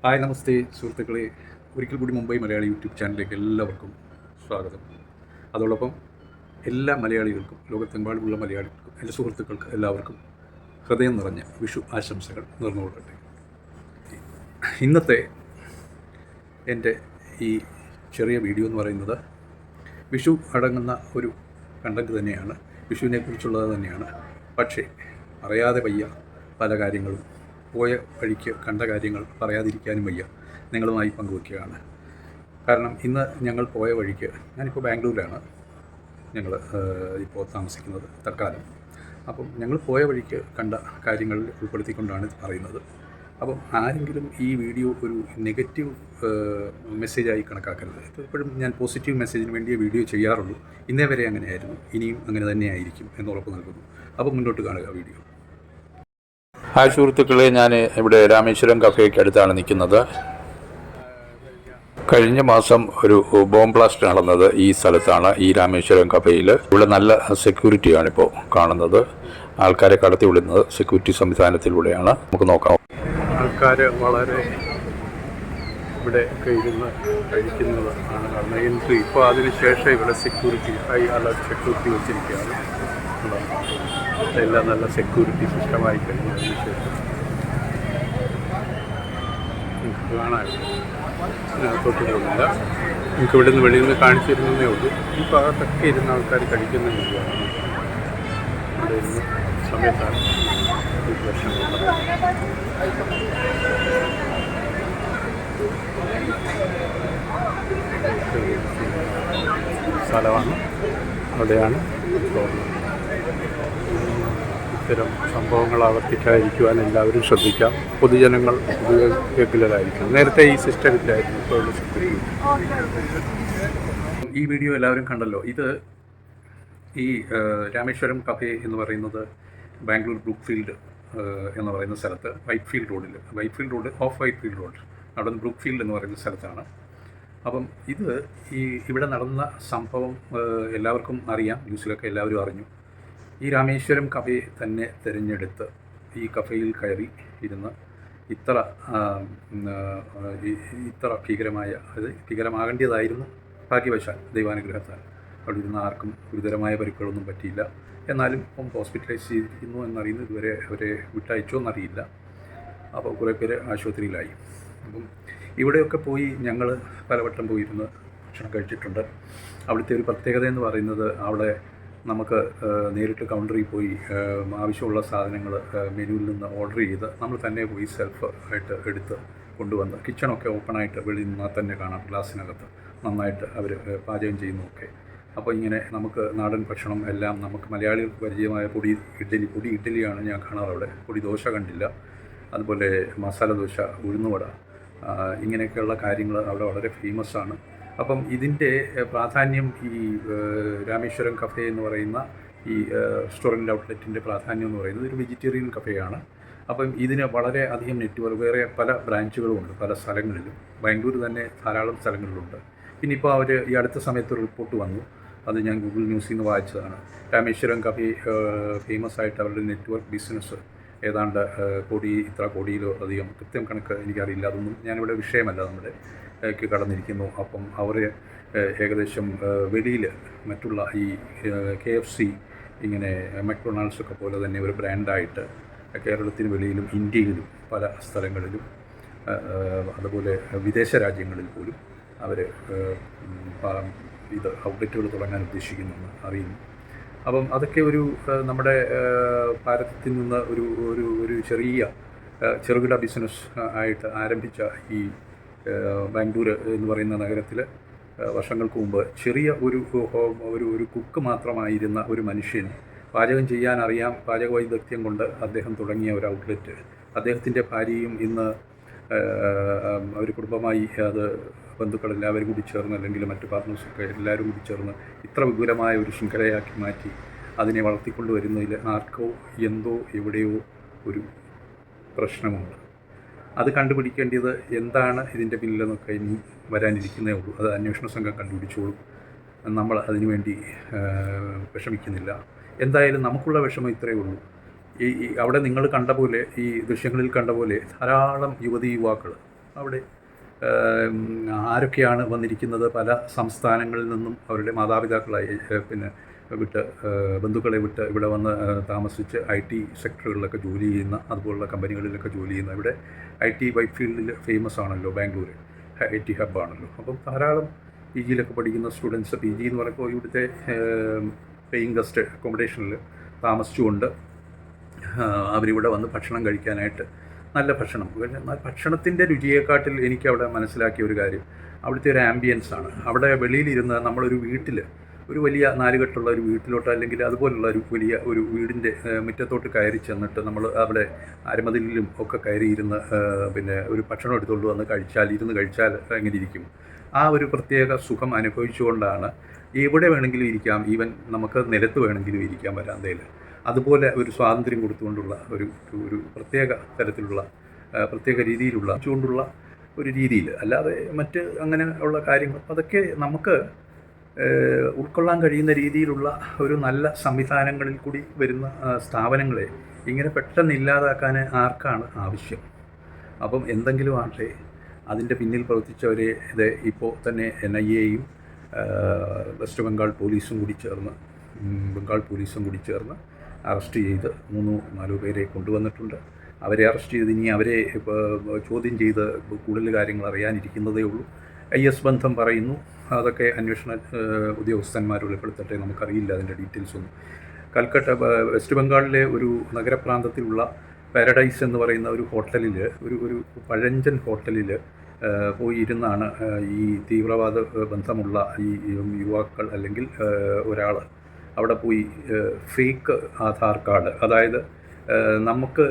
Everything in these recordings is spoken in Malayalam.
ഹായ് നമസ്തേ സുഹൃത്തുക്കളെ, ഒരിക്കൽ കൂടി മുംബൈ മലയാളി യൂട്യൂബ് ചാനലിലേക്ക് എല്ലാവർക്കും സ്വാഗതം. അതോടൊപ്പം എല്ലാ മലയാളികൾക്കും, ലോകത്തെമ്പാടുമുള്ള മലയാളികൾക്കും, എൻ്റെ സുഹൃത്തുക്കൾക്ക് എല്ലാവർക്കും ഹൃദയം നിറഞ്ഞ വിഷു ആശംസകൾ നേർന്നുകൊള്ളട്ടെ. ഇന്നത്തെ എൻ്റെ ഈ ചെറിയ വീഡിയോ എന്ന് പറയുന്നത് വിഷു അടങ്ങുന്ന ഒരു കണ്ടൻറ്റ് തന്നെയാണ്, വിഷുവിനെക്കുറിച്ചുള്ളത് തന്നെയാണ്. പക്ഷേ അറിയാതെ വയ്യ പല കാര്യങ്ങളും, പോയ വഴിക്ക് കണ്ട കാര്യങ്ങൾ പറയാതിരിക്കാനും വയ്യ, നിങ്ങളുമായി പങ്കുവയ്ക്കുകയാണ്. കാരണം ഇന്ന് ഞങ്ങൾ പോയ വഴിക്ക്, ഞാനിപ്പോൾ ബാംഗ്ലൂരിലാണ് ഞങ്ങൾ ഇപ്പോൾ താമസിക്കുന്നത് തൽക്കാലം. അപ്പം ഞങ്ങൾ പോയ വഴിക്ക് കണ്ട കാര്യങ്ങളിൽ ഉൾപ്പെടുത്തിക്കൊണ്ടാണ് പറയുന്നത്. അപ്പം ആരെങ്കിലും ഈ വീഡിയോ ഒരു നെഗറ്റീവ് മെസ്സേജായി കണക്കാക്കരുത്. എപ്പോഴും ഞാൻ പോസിറ്റീവ് മെസ്സേജിന് വേണ്ടിയേ വീഡിയോ ചെയ്യാറുള്ളൂ. ഇന്നേ വരെ അങ്ങനെയായിരുന്നു, ഇനിയും അങ്ങനെ തന്നെയായിരിക്കും എന്ന് ഉറപ്പ് നൽകുന്നു. അപ്പം മുന്നോട്ട് കാണുക വീഡിയോ. ഹായ് സുഹൃത്തുക്കളെ, ഞാൻ ഇവിടെ രാമേശ്വരം കഫേക്ക് അടുത്താണ് നിൽക്കുന്നത്. കഴിഞ്ഞ മാസം ഒരു ബോംബ് ബ്ലാസ്റ്റ് നടന്നത് ഈ സ്ഥലത്താണ്, ഈ രാമേശ്വരം കഫേയിൽ. ഇവിടെ നല്ല സെക്യൂരിറ്റിയാണ് ഇപ്പോൾ കാണുന്നത്. ആൾക്കാരെ കടത്തി വിടുന്നത് സെക്യൂരിറ്റി സംവിധാനത്തിലൂടെയാണ്. നമുക്ക് നോക്കാം. ആൾക്കാർ വളരെ ഇവിടെ ഇരുന്ന് കഴിക്കുന്നത് ആണ് കാരണം എൻട്രി. ഇപ്പോൾ അതിനുശേഷം ഇവിടെ സെക്യൂരിറ്റി, ഹൈ അലർട്ട് സെക്യൂരിറ്റി വെച്ചിരിക്കുകയാണ്. എല്ലാം നല്ല സെക്യൂരിറ്റി സിസ്റ്റമായി കഴിഞ്ഞതിന് ശേഷം നിങ്ങൾക്ക് കാണാനില്ല, അതിനകത്തോട്ട് പോകുന്നില്ല. നിങ്ങൾക്ക് ഇവിടെ നിന്ന് വെളിയിൽ നിന്ന് കാണിച്ചിരുന്നതേ ഉള്ളൂ. ഈ ഭാഗത്തൊക്കെ ഇരുന്ന ആൾക്കാർ കഴിക്കുന്നില്ല. അവിടെ ഇരുന്ന് സമയത്താണ് ഈ പ്രശ്നമുള്ളത്. സ്ഥലമാണ്, അവിടെയാണ് പ്രോബ്ലം. ഇത്തരം സംഭവങ്ങൾ ആവർത്തിക്കാതിരിക്കുവാൻ എല്ലാവരും ശ്രദ്ധിക്കാം. പൊതുജനങ്ങൾ റെഗുലറായിരിക്കണം. നേരത്തെ ഈ സിസ്റ്റം ഇല്ലായിരുന്നു, ഇപ്പോൾ ഈ വീഡിയോ എല്ലാവരും കണ്ടല്ലോ. ഇത് ഈ രാമേശ്വരം കഫേ എന്ന് പറയുന്നത് ബാംഗ്ലൂർ ബ്രൂക്ക്ഫീൽഡ് എന്ന് പറയുന്ന സ്ഥലത്ത്, വൈറ്റ് ഫീൽഡ് റോഡിൽ, ഓഫ് വൈറ്റ് ഫീൽഡ് റോഡ്, അവിടെ നിന്ന് ബ്രൂക്ക്ഫീൽഡ് എന്ന് പറയുന്ന സ്ഥലത്താണ്. അപ്പം ഇത് ഇവിടെ നടന്ന സംഭവം എല്ലാവർക്കും അറിയാം, ന്യൂസിലൊക്കെ എല്ലാവരും അറിഞ്ഞു. ഈ രാമേശ്വരം കഫേ തന്നെ തിരഞ്ഞെടുത്ത് ഈ കഫേയിൽ കയറി ഇരുന്ന് ഇത്ര ഭീകരമായ, അത് ഭീകരമാകേണ്ടതായിരുന്നു. ഭാഗ്യവശാൽ, ദൈവാനുഗ്രഹത്താൽ അവിടെ ഇരുന്ന് ആർക്കും ഗുരുതരമായ പരിക്കുകളൊന്നും പറ്റിയില്ല. എന്നാലും ഇപ്പം ഹോസ്പിറ്റലൈസ് ചെയ്തിരിക്കുന്നു എന്നറിയുന്നു. ഇതുവരെ അവരെ വിട്ടയച്ചോ എന്നറിയില്ല. അപ്പോൾ കുറേ പേര് ആശുപത്രിയിലായി. അപ്പം ഇവിടെയൊക്കെ പോയി ഞങ്ങൾ പലവട്ടം പോയിരുന്ന് ഭക്ഷണം കഴിച്ചിട്ടുണ്ട്. അവിടുത്തെ ഒരു പ്രത്യേകത എന്ന് പറയുന്നത്, അവിടെ നമുക്ക് നേരിട്ട് കൗണ്ടറിൽ പോയി ആവശ്യമുള്ള സാധനങ്ങൾ മെനുവിൽ നിന്ന് ഓർഡർ ചെയ്ത് നമ്മൾ തന്നെ പോയി സെൽഫ് ആയിട്ട് എടുത്ത് കൊണ്ടുവന്ന്, കിച്ചണൊക്കെ ഓപ്പണായിട്ട് വെളിയിൽ നിന്നാൽ തന്നെ കാണാം, ഗ്ലാസ്സിനകത്ത് നന്നായിട്ട് അവർ പാചകം ചെയ്യുന്നതൊക്കെ. അപ്പോൾ ഇങ്ങനെ നമുക്ക് നാടൻ ഭക്ഷണം എല്ലാം, നമുക്ക് മലയാളികൾക്ക് പരിചയമായ പൊടി ഇഡ്ഡലിയാണ് ഞാൻ കാണാറ് അവിടെ. പൊടി ദോശ കണ്ടില്ല. അതുപോലെ മസാല ദോശ, ഉഴുന്നുവട, ഇങ്ങനെയൊക്കെയുള്ള കാര്യങ്ങൾ അവിടെ വളരെ ഫേമസാണ്. അപ്പം ഇതിൻ്റെ പ്രാധാന്യം, ഈ രാമേശ്വരം കഫേ എന്ന് പറയുന്ന ഈ റെസ്റ്റോറൻറ്റ് ഔട്ട്ലെറ്റിൻ്റെ പ്രാധാന്യം എന്ന് പറയുന്നത് ഒരു വെജിറ്റേറിയൻ കഫേയാണ്. അപ്പം ഇതിന് വളരെ അധികം നെറ്റ്വർക്ക്, വേറെ പല ബ്രാഞ്ചുകളുമുണ്ട് പല സ്ഥലങ്ങളിലും. ബാംഗ്ലൂർ തന്നെ ധാരാളം സ്ഥലങ്ങളിലുണ്ട്. പിന്നെ ഇപ്പോൾ അവർ ഈ അടുത്ത സമയത്ത് ഒരു റിപ്പോർട്ട് വന്നു, അത് ഞാൻ ഗൂഗിൾ ന്യൂസിൽ നിന്ന് വായിച്ചതാണ്. രാമേശ്വരം കഫേ ഫേമസ് ആയിട്ട് അവരുടെ നെറ്റ്വർക്ക് ബിസിനസ് ഏതാണ്ട് ഇത്ര കോടിയിലോ അധികം, കൃത്യം കണക്ക് എനിക്കറിയില്ല, അതൊന്നും ഞാനിവിടെ വിഷയമല്ല, നമ്മുടെ കടന്നിരിക്കുന്നു. അപ്പം അവർ ഏകദേശം വെളിയിൽ മറ്റുള്ള ഈ KFC, ഇങ്ങനെ മക്ഡൊണാൾഡ്സൊക്കെ പോലെ തന്നെ ഒരു ബ്രാൻഡായിട്ട് കേരളത്തിന് വെളിയിലും ഇന്ത്യയിലും പല സ്ഥലങ്ങളിലും, അതുപോലെ വിദേശ രാജ്യങ്ങളിൽ പോലും അവർ ഇത് ഔട്ട്ലെറ്റുകൾ തുടങ്ങാൻ ഉദ്ദേശിക്കുന്നെന്ന് അറിയുന്നു. അപ്പം അതൊക്കെ ഒരു നമ്മുടെ ഭാരതത്തിൽ നിന്ന് ഒരു ചെറുകിട ബിസിനസ് ആയിട്ട് ആരംഭിച്ച ഈ ബാംഗ്ലൂർ എന്ന് പറയുന്ന നഗരത്തിൽ വർഷങ്ങൾക്ക് മുമ്പ് ചെറിയ ഒരു കുക്ക് മാത്രമായിരുന്ന ഒരു മനുഷ്യൻ, പാചകം ചെയ്യാൻ അറിയാം, പാചക വൈദഗ്ധ്യം കൊണ്ട് അദ്ദേഹം തുടങ്ങിയ ഒരു ഔട്ട്ലെറ്റ്, അദ്ദേഹത്തിൻ്റെ ഭാര്യയും ഇന്ന് അവർ കുടുംബമായി, അത് ബന്ധുക്കളെല്ലാവരും കൂടി ചേർന്ന്, അല്ലെങ്കിൽ മറ്റു പാർട്ട്നേഴ്സൊക്കെ എല്ലാവരും കൂടി ചേർന്ന് ഇത്ര വിപുലമായ ഒരു ശൃംഖലയാക്കി മാറ്റി അതിനെ വളർത്തിക്കൊണ്ടുവരുന്നതിൽ ആർക്കോ എന്തോ എവിടെയോ ഒരു പ്രശ്നമുണ്ട്. അത് കണ്ടുപിടിക്കേണ്ടത് എന്താണ് ഇതിൻ്റെ പിന്നിലെന്നൊക്കെ ഇനി വരാനിരിക്കുന്നേ ഉള്ളൂ. അത് അന്വേഷണ സംഘം കണ്ടുപിടിച്ചോളും. നമ്മൾ അതിനുവേണ്ടി വിഷമിക്കുന്നില്ല. എന്തായാലും നമുക്കുള്ള വിഷമം ഇത്രയേ ഉള്ളൂ. അവിടെ നിങ്ങൾ കണ്ട പോലെ, ഈ ദൃശ്യങ്ങളിൽ കണ്ട പോലെ ധാരാളം യുവതി യുവാക്കൾ അവിടെ ഏം, ആരൊക്കെയാണ് വന്നിരിക്കുന്നത്, പല സംസ്ഥാനങ്ങളിൽ നിന്നും അവരുടെ മാതാപിതാക്കളായി പിന്നെ വിട്ട് ബന്ധുക്കളെ വിട്ട് ഇവിടെ വന്ന് താമസിച്ച് IT സെക്ടറുകളിലൊക്കെ ജോലി ചെയ്യുന്ന, അതുപോലുള്ള കമ്പനികളിലൊക്കെ ജോലി ചെയ്യുന്ന, ഇവിടെ IT വൈറ്റ് ഫീൽഡിൽ ഫേമസ് ആണല്ലോ ബാംഗ്ലൂർ, IT ഹബ്ബാണല്ലോ. അപ്പം ധാരാളം PG യിലൊക്കെ പഠിക്കുന്ന സ്റ്റുഡൻസ്, PG എന്ന് പറയുമ്പോൾ ഇവിടുത്തെ പേയിങ് ഗസ്റ്റ് അക്കോമഡേഷനിൽ താമസിച്ചുകൊണ്ട് അവരിവിടെ വന്ന് ഭക്ഷണം കഴിക്കാനായിട്ട്, നല്ല ഭക്ഷണം, എന്നാൽ ഭക്ഷണത്തിൻ്റെ രുചിയെക്കാട്ടിൽ എനിക്ക് അവിടെ മനസ്സിലാക്കിയ ഒരു കാര്യം അവിടുത്തെ ഒരു ആംബിയൻസ് ആണ്. അവിടെ വെളിയിലിരുന്ന് നമ്മളൊരു വീട്ടിൽ, ഒരു വലിയ നാലുകെട്ടുള്ള ഒരു വീട്ടിലോട്ട്, അല്ലെങ്കിൽ അതുപോലുള്ള ഒരു വലിയ ഒരു വീടിൻ്റെ മുറ്റത്തോട്ട് കയറി ചെന്നിട്ട് നമ്മൾ അവിടെ അരമതിലും ഒക്കെ കയറിയിരുന്ന് പിന്നെ ഒരു ഭക്ഷണം എടുത്തുകൊണ്ട് വന്ന് ഇരുന്ന് കഴിച്ചാൽ എങ്ങനെ ഇരിക്കും, ആ ഒരു പ്രത്യേക സുഖം അനുഭവിച്ചുകൊണ്ടാണ് എവിടെ വേണമെങ്കിലും ഇരിക്കാം, ഈവൻ നമുക്ക് നിലത്ത് വേണമെങ്കിലും ഇരിക്കാം വരാന്തയിൽ. അതുപോലെ ഒരു സ്വാതന്ത്ര്യം കൊടുത്തുകൊണ്ടുള്ള ഒരു പ്രത്യേക തരത്തിലുള്ള പ്രത്യേക രീതിയിലുള്ള ചൂണ്ടുള്ള ഒരു രീതിയിൽ, അല്ലാതെ മറ്റ് അങ്ങനെ ഉള്ള കാര്യങ്ങൾ അതൊക്കെ നമുക്ക് ഉൾക്കൊള്ളാൻ കഴിയുന്ന രീതിയിലുള്ള ഒരു നല്ല സംവിധാനങ്ങളിൽ കൂടി വരുന്ന സ്ഥാപനങ്ങളെ ഇങ്ങനെ പെട്ടെന്ന് ഇല്ലാതാക്കാൻ ആർക്കാണ് ആവശ്യം? അപ്പം എന്തെങ്കിലും ആട്ടെ, അതിൻ്റെ പിന്നിൽ പ്രവർത്തിച്ചവരെ ഇത് ഇപ്പോൾ തന്നെ NIA-യും വെസ്റ്റ് ബംഗാൾ പോലീസും കൂടി ചേർന്ന് അറസ്റ്റ് ചെയ്ത് 3-4 പേരെ കൊണ്ടുവന്നിട്ടുണ്ട്. അവരെ അറസ്റ്റ് ചെയ്ത് ഇനി അവരെ ചോദ്യം ചെയ്ത് കൂടുതൽ കാര്യങ്ങൾ അറിയാനിരിക്കുന്നതേ ഉള്ളൂ. IS ബന്ധം പറയുന്നു, അതൊക്കെ അന്വേഷണ ഉദ്യോഗസ്ഥന്മാർ വെളിപ്പെടുത്തട്ടെ, നമുക്കറിയില്ല അതിൻ്റെ ഡീറ്റെയിൽസ് ഒന്നും. കൽക്കട്ട വെസ്റ്റ് ബംഗാളിലെ ഒരു നഗരപ്രാന്തത്തിലുള്ള പാരഡൈസ് എന്ന് പറയുന്ന ഒരു ഹോട്ടലിൽ, ഒരു പഴഞ്ചൻ ഹോട്ടലിൽ പോയി ഇരുന്നാണ് ഈ തീവ്രവാദ ബന്ധമുള്ള ഈ യുവാക്കൾ അല്ലെങ്കിൽ ഒരാൾ അവിടെ പോയി ഫേക്ക് ആധാർ കാർഡ്, അതായത് നമുക്ക്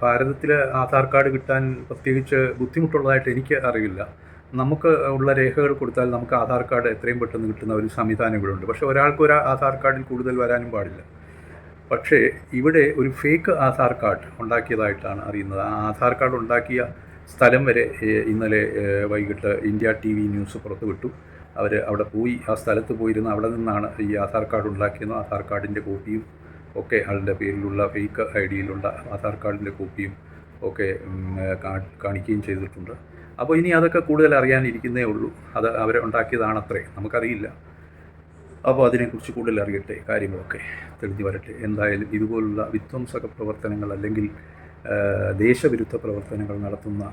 ഭാരതത്തിലെ ആധാർ കാർഡ് കിട്ടാൻ പ്രത്യേകിച്ച് ബുദ്ധിമുട്ടുള്ളതായിട്ട് എനിക്ക് അറിയില്ല. നമുക്ക് ഉള്ള രേഖകൾ കൊടുത്താൽ നമുക്ക് ആധാർ കാർഡ് എത്രയും പെട്ടെന്ന് കിട്ടുന്ന ഒരു സംവിധാനം ഇവിടെ ഉണ്ട്. പക്ഷേ ഒരാൾക്ക് ഒരു ആധാർ കാർഡിൽ കൂടുതൽ വരാനും പാടില്ല. പക്ഷേ ഇവിടെ ഒരു ഫേക്ക് ആധാർ കാർഡ് ഉണ്ടാക്കിയതായിട്ടാണ് അറിയുന്നത്. ആ ആധാർ കാർഡ് ഉണ്ടാക്കിയ സ്ഥലം വരെ ഇന്നലെ വൈകിട്ട് ഇന്ത്യ TV ന്യൂസ് പുറത്തുവിട്ടു. അവർ അവിടെ പോയി, ആ സ്ഥലത്ത് പോയിരുന്ന് അവിടെ നിന്നാണ് ഈ ആധാർ കാർഡ് ഉണ്ടാക്കിയെന്നും ആധാർ കാർഡിൻ്റെ കോപ്പിയും ഒക്കെ, ആളുടെ പേരിലുള്ള ഫേക്ക് ID-യിലുള്ള ആധാർ കാർഡിൻ്റെ കോപ്പിയും ഒക്കെ കാണിക്കുകയും ചെയ്തിട്ടുണ്ട്. അപ്പോൾ ഇനി അതൊക്കെ കൂടുതൽ അറിയാനിരിക്കുന്നേ ഉള്ളൂ. അത് അവർ ഉണ്ടാക്കിയതാണത്രേ, നമുക്കറിയില്ല. അപ്പോൾ അതിനെക്കുറിച്ച് കൂടുതൽ അറിയട്ടെ, കാര്യങ്ങളൊക്കെ തെളിഞ്ഞു വരട്ടെ. എന്തായാലും ഇതുപോലുള്ള വിധ്വംസക പ്രവർത്തനങ്ങൾ അല്ലെങ്കിൽ ദേശവിരുദ്ധ പ്രവർത്തനങ്ങൾ നടത്തുന്ന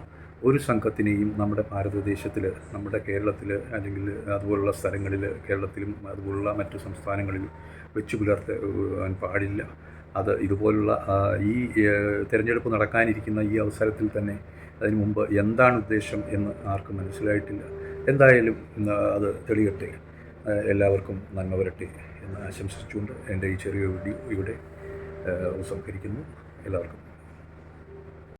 ഒരു സംഘത്തിനെയും നമ്മുടെ ഭാരതദേശത്തിൽ, നമ്മുടെ കേരളത്തിൽ അല്ലെങ്കിൽ അതുപോലുള്ള സ്ഥലങ്ങളിൽ, കേരളത്തിലും അതുപോലുള്ള മറ്റു സംസ്ഥാനങ്ങളിലും വെച്ച് പുലർത്താൻ പാടില്ല. അത് ഇതുപോലുള്ള ഈ തിരഞ്ഞെടുപ്പ് നടക്കാനിരിക്കുന്ന ഈ അവസരത്തിൽ തന്നെ അതിനു മുമ്പ് എന്താണ് ഉദ്ദേശം എന്ന് ആർക്കും മനസ്സിലായിട്ടില്ല. എന്തായാലും അത് തെളിയട്ടെ. എല്ലാവർക്കും നന്മ വരട്ടെ എന്ന് ആശംസിച്ചുകൊണ്ട് എൻ്റെ ഈ ചെറിയ വീഡിയോ ഇവിടെ ഉപസംഹരിക്കുന്നു. എല്ലാവർക്കും